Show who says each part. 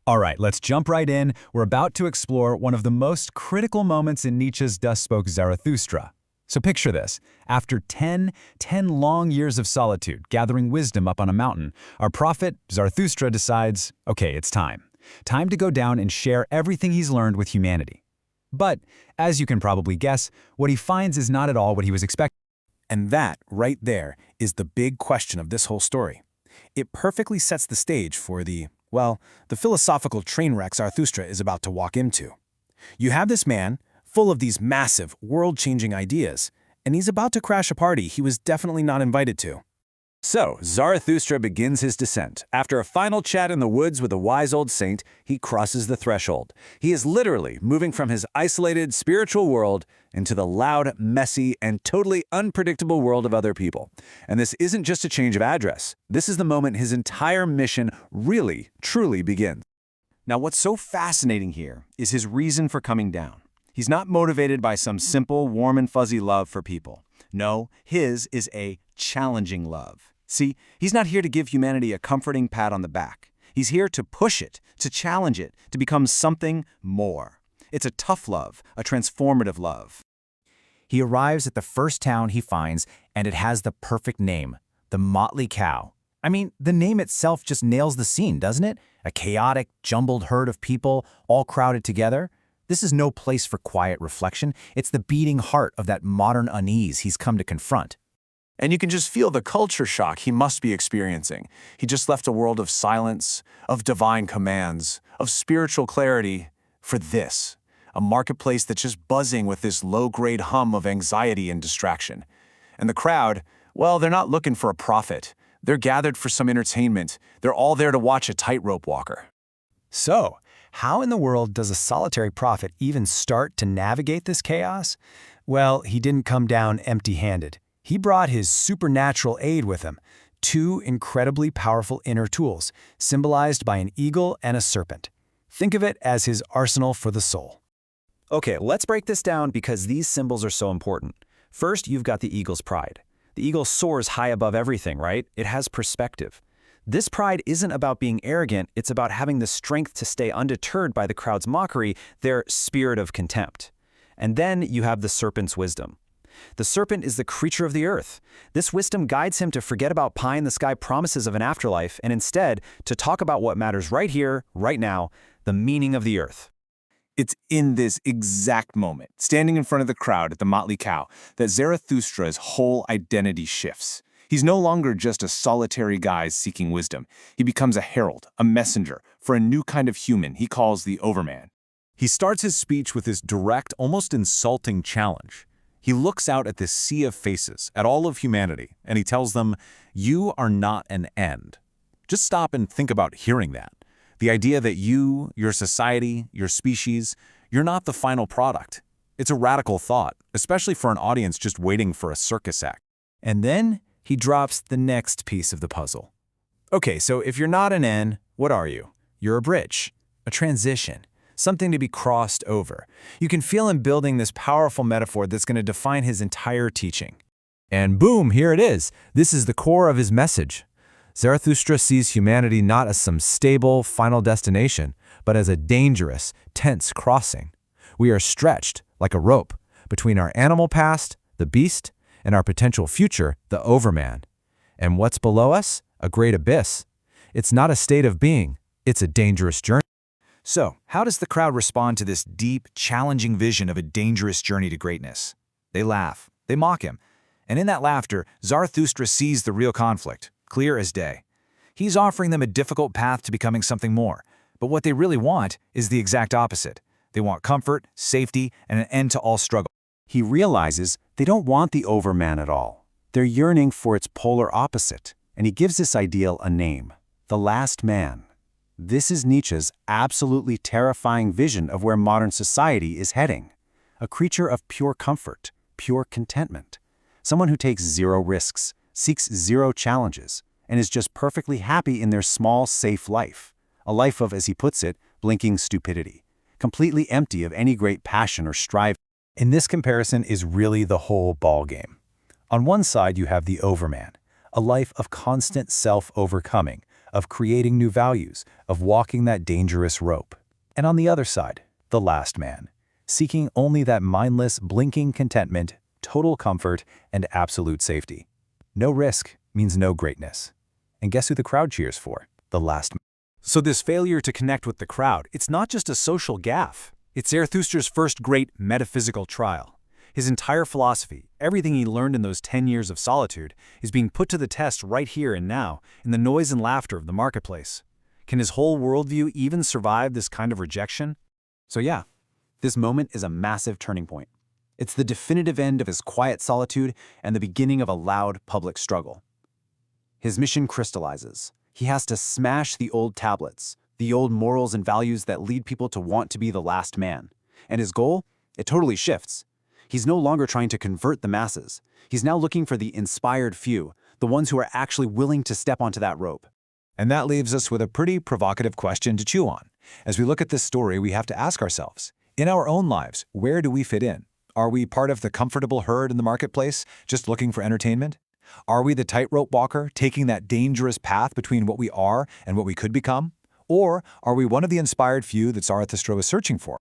Speaker 1: All right, let's jump right in. We're about to explore one of the most critical moments in Nietzsche's Thus Spoke Zarathustra. So picture this. After 10 long years of solitude, gathering wisdom up on a mountain, our prophet, Zarathustra, decides, okay, it's time. Time to go down and share everything he's learned with humanity. But, as you can probably guess, what he finds is not at all what he was expecting.
Speaker 2: And that, right there, is the big question of this whole story. It perfectly sets the stage for the philosophical train wreck Zarathustra is about to walk into. You have this man, full of these massive, world-changing ideas, and he's about to crash a party he was definitely not invited to.
Speaker 3: So, Zarathustra begins his descent. After a final chat in the woods with a wise old saint, he crosses the threshold. He is literally moving from his isolated spiritual world into the loud, messy, and totally unpredictable world of other people. And this isn't just a change of address. This is the moment his entire mission really, truly begins.
Speaker 2: Now, what's so fascinating here is his reason for coming down. He's not motivated by some simple, warm and fuzzy love for people. No, his is a challenging love. See, he's not here to give humanity a comforting pat on the back. He's here to push it, to challenge it, to become something more. It's a tough love, a transformative love.
Speaker 4: He arrives at the first town he finds, and it has the perfect name, the Motley Cow. I mean, the name itself just nails the scene, doesn't it? A chaotic, jumbled herd of people, all crowded together. This is no place for quiet reflection. It's the beating heart of that modern unease he's come to confront.
Speaker 2: And you can just feel the culture shock he must be experiencing. He just left a world of silence, of divine commands, of spiritual clarity for this, a marketplace that's just buzzing with this low-grade hum of anxiety and distraction. And the crowd, well, they're not looking for a prophet. They're gathered for some entertainment. They're all there to watch a tightrope walker.
Speaker 4: So, how in the world does a solitary prophet even start to navigate this chaos? Well, he didn't come down empty-handed. He brought his supernatural aid with him, two incredibly powerful inner tools, symbolized by an eagle and a serpent. Think of it as his arsenal for the soul.
Speaker 1: Okay, let's break this down because these symbols are so important. First, you've got the eagle's pride. The eagle soars high above everything, right? It has perspective. This pride isn't about being arrogant, it's about having the strength to stay undeterred by the crowd's mockery, their spirit of contempt. And then you have the serpent's wisdom. The serpent is the creature of the earth. This wisdom guides him to forget about pie-in-the-sky promises of an afterlife and instead to talk about what matters right here, right now, the meaning of the earth.
Speaker 2: It's in this exact moment, standing in front of the crowd at the Motley Cow, that Zarathustra's whole identity shifts. He's no longer just a solitary guy seeking wisdom. He becomes a herald, a messenger, for a new kind of human he calls the Overman.
Speaker 3: He starts his speech with this direct, almost insulting challenge. He looks out at this sea of faces, at all of humanity, and he tells them, you are not an end. Just stop and think about hearing that. The idea that you, your society, your species, you're not the final product. It's a radical thought, especially for an audience just waiting for a circus act.
Speaker 4: And then he drops the next piece of the puzzle. Okay, so if you're not an N, what are you? You're a bridge, a transition, something to be crossed over. You can feel him building this powerful metaphor that's going to define his entire teaching. And boom, here it is. This is the core of his message. Zarathustra sees humanity not as some stable, final destination, but as a dangerous, tense crossing. We are stretched, like a rope, between our animal past, the beast, and our potential future, the Overman. And what's below us? A great abyss. It's not a state of being, it's a dangerous journey.
Speaker 1: So, how does the crowd respond to this deep, challenging vision of a dangerous journey to greatness? They laugh, they mock him, and in that laughter, Zarathustra sees the real conflict, clear as day. He's offering them a difficult path to becoming something more, but what they really want is the exact opposite. They want comfort, safety, and an end to all struggle.
Speaker 4: He realizes they don't want the Overman at all. They're yearning for its polar opposite, and he gives this ideal a name, the last man. This is Nietzsche's absolutely terrifying vision of where modern society is heading. A creature of pure comfort, pure contentment. Someone who takes zero risks, seeks zero challenges, and is just perfectly happy in their small, safe life. A life of, as he puts it, blinking stupidity. Completely empty of any great passion or strive. In this comparison is really the whole ballgame. On one side you have the Overman, a life of constant self-overcoming, of creating new values, of walking that dangerous rope. And on the other side, the last man, seeking only that mindless, blinking contentment, total comfort, and absolute safety. No risk means no greatness. And guess who the crowd cheers for? The last man.
Speaker 1: So this failure to connect with the crowd, it's not just a social gaffe. It's Zarathustra's first great metaphysical trial. His entire philosophy, everything he learned in those 10 years of solitude, is being put to the test right here and now, in the noise and laughter of the marketplace. Can his whole worldview even survive this kind of rejection? So yeah, this moment is a massive turning point. It's the definitive end of his quiet solitude and the beginning of a loud public struggle. His mission crystallizes. He has to smash the old tablets, the old morals and values that lead people to want to be the last man. And his goal? It totally shifts. He's no longer trying to convert the masses. He's now looking for the inspired few, the ones who are actually willing to step onto that rope.
Speaker 3: And that leaves us with a pretty provocative question to chew on. As we look at this story, we have to ask ourselves, in our own lives, where do we fit in? Are we part of the comfortable herd in the marketplace, just looking for entertainment? Are we the tightrope walker, taking that dangerous path between what we are and what we could become? Or are we one of the inspired few that Zarathustra was searching for?